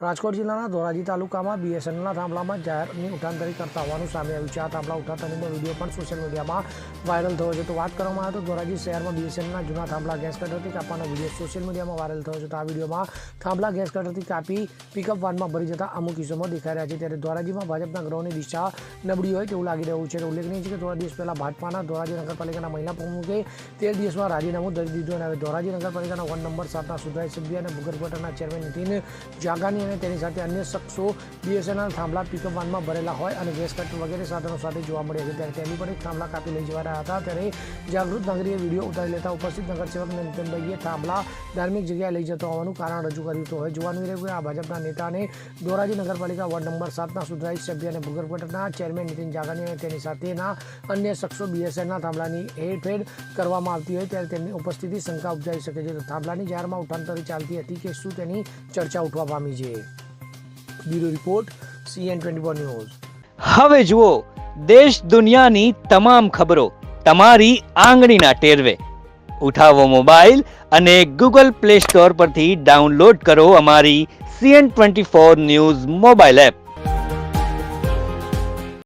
રાજકોટ જિલ્લાના ધોરાજી તાલુકામાં બીએસએનએલના થાંભલામાં જાહેરની ઉઠાંતરી કરતા હોવાનું સામે આવ્યું છે। આ થાંભલા ઉઠાંતરીનો વિડીયો પણ સોશિયલ મીડિયામાં વાયરલ થયો છે। તો વાત કરવામાં આવે તો ધોરાજી શહેરમાં બીએસએનએલના જૂના થાંભલા ગેસ કટરથી કાપવાનો વિડીયો સોશિયલ મીડિયામાં વાયરલ થયો છે। તો આ વિડીયોમાં થાંભલા ગેસ કટરથી કાપી પિકઅપ વાનમાં ભરી જતા અમુક કિસ્સામાં દેખાઈ રહ્યા છે। ત્યારે ધોરાજીમાં ભાજપના ગ્રહોની દિશા નબળી હોય તેવું લાગી રહ્યું છે। ઉલ્લેખનીય છે કે થોડા દિવસ પહેલા ભાજપાના ધોરાજી નગરપાલિકાના મહિલા પ્રમુખે 13 દિવસમાં રાજીનામું ધરી દીધું અને હવે ધોરાજી નગરપાલિકાના વોર્ડ નંબર 7ના સુધારી સભ્ય અને ભૂગર્ભ ગટરના ચેરમેન નીતિન જાગાની અને તેની સાથે અન્ય શખ્સો બીએસએનએલ થાંભલા પિકઅપ વાનમાં ભરેલા હોય અને ગેસ કટર વગેરે સાધનો સાથે જોવા મળ્યા છે। ત્યારે તેની પર એક થાંભલા કાપી લઈ જવા રહ્યા હતા। ત્યારે જાગૃત નાગરિકે વિડીયો ઉતારી લેતા ઉપસ્થિત નગરસેવક નીતિનભાઈએ થાંભલા ધાર્મિક જગ્યાએ લઈ જતો હોવાનું કારણ રજૂ કર્યું। તો હવે જોવાનું રહ્યું કે આ ભાજપના નેતાને ધોરાજી નગરપાલિકા વોર્ડ નંબર 7ના સુધારી સભ્ય અને ભૂગર્ભ ગટરના ચેરમેન નીતિન જાગાની અને તેની સાથેના અન્ય શખ્સો બીએસએનએલના થાંભલાની હેરફેર કરવામાં આવતી હોય ત્યારે તેમની ઉપસ્થિતિ શંકા ઉપજાવી શકે છે। તો થાંભલાની જાહેરમાં ઉઠાંતરી ચાલતી હતી કે શું તેની ચર્ચા ઉઠવા પામી છે। Bureau report CN24 news. હવે જુઓ દેશ દુનિયાની તમામ ખબરો તમારી આંગળીના ટેરવે। ઉઠાવો મોબાઈલ અને Google Play Store પરથી ડાઉનલોડ કરો અમારી CN24 ન્યૂઝ મોબાઈલ એપ।